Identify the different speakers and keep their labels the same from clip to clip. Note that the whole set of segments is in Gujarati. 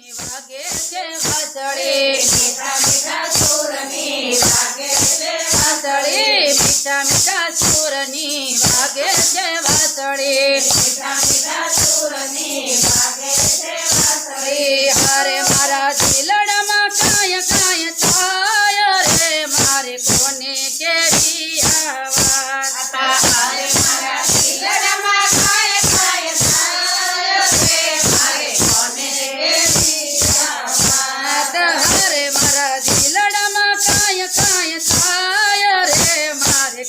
Speaker 1: વાગે છે વાસળી
Speaker 2: મીઠા મીઠા સુરની વાગે છે
Speaker 1: વાસળી મીઠા મીઠા સુરની વાગે છે વાસળી
Speaker 2: મીઠા મીઠા સુરની વાગે છે વાસળી
Speaker 1: હારે મારા દિલડામાં કાય કાય થાય રે મારે કોને કેવી આવાજ
Speaker 2: હારે મારા દિલડામાં કાય કાય થાય રે મારે કોને કેવી આવાજ
Speaker 1: હારે મારા દિલડામાં કાય કાય થાય રે મારે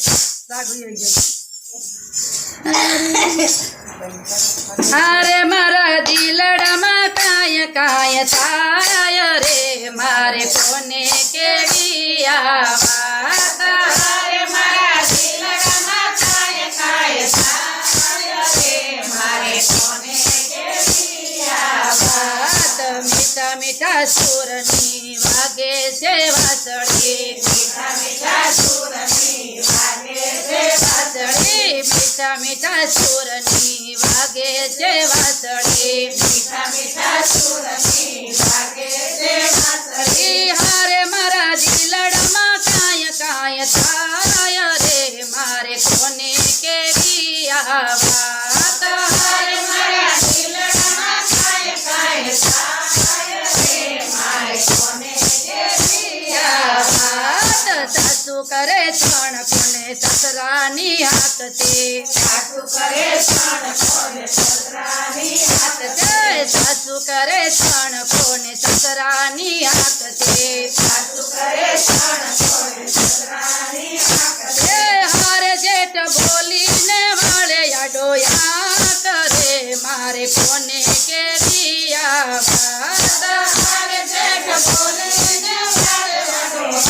Speaker 1: હારે મારા દિલડામાં કાય કાય થાય રે મારે કોને કેવી આવાજ
Speaker 2: હારે મારા દિલડામાં કાય કાય થાય રે મારે કોને કેવી આવાજ
Speaker 1: મીઠા મીઠા સુરની વાગે છે વાસળી
Speaker 2: મીઠા મીઠા સુરની વાગે છે
Speaker 1: વાસળી મીઠા મીઠા સુરની વાગે છે વાસળી
Speaker 2: મીઠા મીઠા સુરની વાગે છે વાસળી
Speaker 1: હારે મારા દિલડામાં કાય કાય થાય રે મારે કોને કેવી આવાત
Speaker 2: હારે મારા દિલડામાં કાય કાય થાય રે મારે કોને કેવી આવાજ
Speaker 1: સાસુ કરે છણ કોને સસરાની હાથ છે
Speaker 2: સાસુ કરે છણ કોને સસરાની હાથ છે
Speaker 1: સાસુ કરે છણ કોને સસરાની હાથ છે
Speaker 2: સાસુ કરે છણ કોને સસરાની હાથ છે
Speaker 1: હારે જેઠ બોલીને વાળે યાડોયા કરે મારે કોને કેવી આવાત
Speaker 2: હારે જેઠ બોલીને વાળે વાળો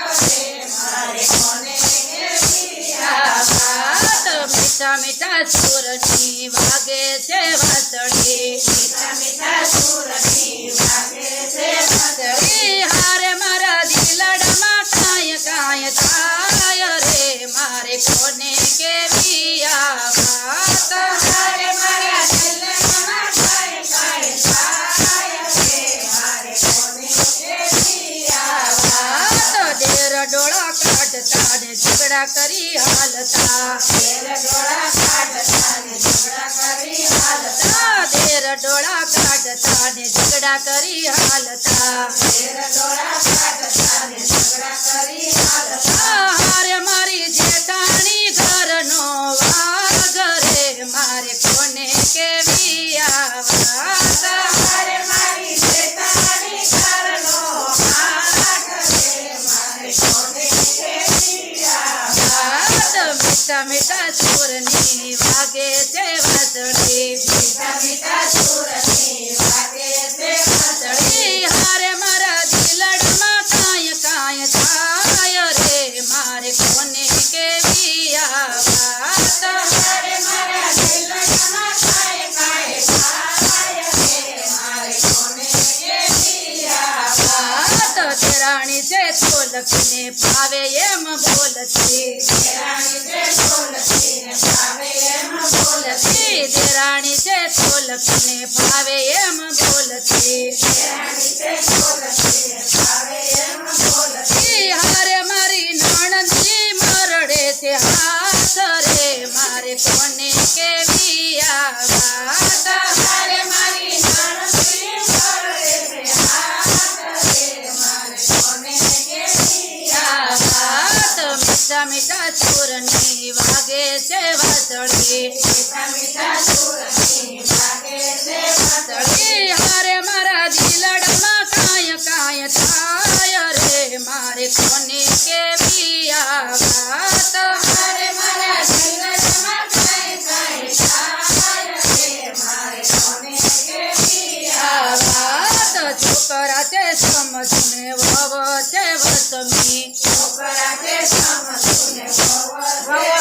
Speaker 2: કરે મારે કોને કેવી આવાજ
Speaker 1: મીઠા મીઠા સુરની વાગે છે વાસળી
Speaker 2: મીઠા મીઠા સુરની વાગે છે વાસળી
Speaker 1: હારે મારા દિલડામાં કાય કાય થાય રે મારે કોને કેવી આવાત
Speaker 2: હારે મારા દિલડામાં કાય કાય થાય રે મારે કોને કેવી આવાજ
Speaker 1: દેર ડોળા કાઢતા ને ઝઘડા કરી હાલતા
Speaker 2: તેર ડોળા કાઢતા ને ઝઘડા કરી હાલતા
Speaker 1: દેર ડોળા કાઢતા ને ઝઘડા કરી હાલતા
Speaker 2: તેર ડોળા કાઢતા ને ઝઘડા કરી હાલતા
Speaker 1: હારે મારી જેઠાણી ઘરનો વાઘ રે મારે કોને કેવી આવાત
Speaker 2: હારે મારી જેઠાણી ઘરનો વાઘ રે મારે કોને કેવી આવાજ
Speaker 1: મીઠા મીઠા સુરની વાગે છે વાસળી
Speaker 2: મીઠા મીઠા સુરની વાગે છે વાસળી
Speaker 1: હારે મારા દિલડામાં કાય કાય થાય રે મારે કોને કેવી આવાત
Speaker 2: હારે મારા દિલડામાં કાય કાય થાય રે મારે કોને કેવી આવાજ
Speaker 1: દેરાણી છે તોલકને ભાવે એમ બોલતી
Speaker 2: દેરાણી છે ઢોલકીને ભાવે એમ બોલતી
Speaker 1: દેરાણી છે તોલકને ભાવે એમ બોલતી
Speaker 2: દેરાણી છે ઢોલકીને ભાવે એમ બોલતી
Speaker 1: હારે મારી નણંદી મરડે છે હાથ રે મારે કોને કેવી આવાત
Speaker 2: હારે મારી નણંદી મરડે છે હાથ રે મારે કોને કેવી આવાજ
Speaker 1: મીઠા મીઠા સુરની વાગે છે વાસળી
Speaker 2: મીઠા મીઠા સુરની વાગે છે વાસળી
Speaker 1: હારે મારા દિલડામાં કાય કાય થાય રે મારે કોને કેવી આવાત
Speaker 2: હારે મારા દિલડામાં કાય કાય થાય રે મારે કોને કેવી આવાજ
Speaker 1: છોકરા છે સમજને વવ છે વસમી
Speaker 2: છોકરા તે સમજને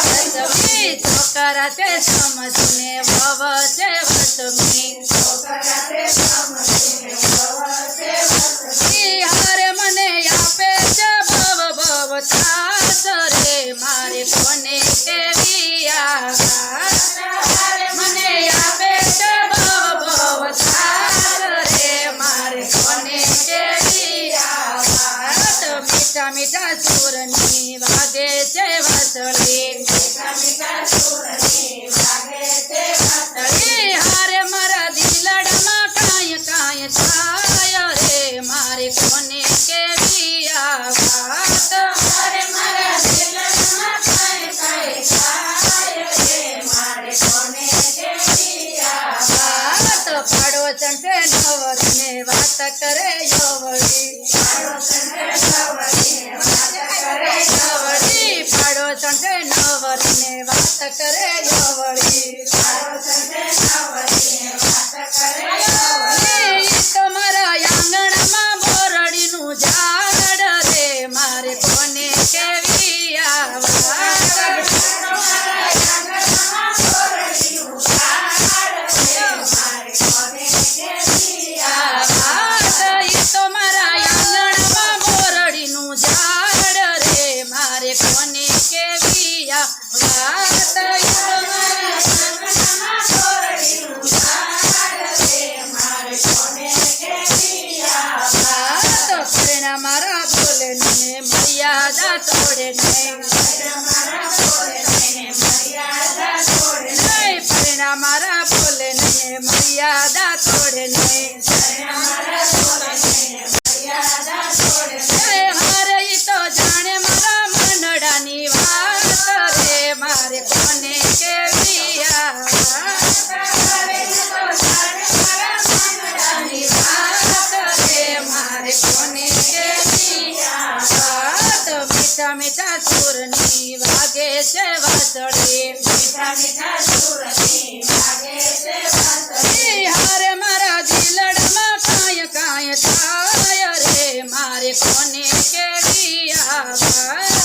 Speaker 1: વસમી છોકરા છે સમજને વવ છે વસમી
Speaker 2: છોકરા તે સમજને
Speaker 1: હારે મને આપે છે ભવ ભવ થાસ રે મારે કોને કેવી આવાત
Speaker 2: હારે મને આપે છે ભવ ભવ થાસ રે
Speaker 1: કરે યવડી પાડોશણ કે નવરીને વાત કરે યવડી તમારા આંગણામાં બોરડીનું ઝાડ રે મારે કોને કેવી આ વાત તમારા આંગણામાં બોરડીનું ઝાડ રે મારે કોને કેવી આ વાત પરિણા મારા બોલે ને મર્યાદા તોડે નહીં પરિણા મારા બોલે ને મર્યાદા તોડે નહીં હારે ઈ તો જાણે મારા મનડાની વાત રે મારે કોને કેવી આ મારે કોને કેવી વાત મીઠા મીઠા સુરની વાગે છે વાસળી હારે મારા દિલડામાં કાંય કાંય થાય રે મારે કોને કેવી આ વાત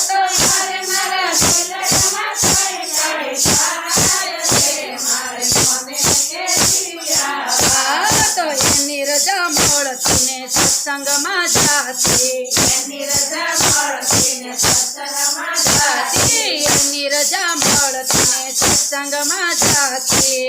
Speaker 1: તો એની રજા મળતી ને સત્સંગમાં જાતી એની રજા મળતી ને સત્સંગમાં જાતી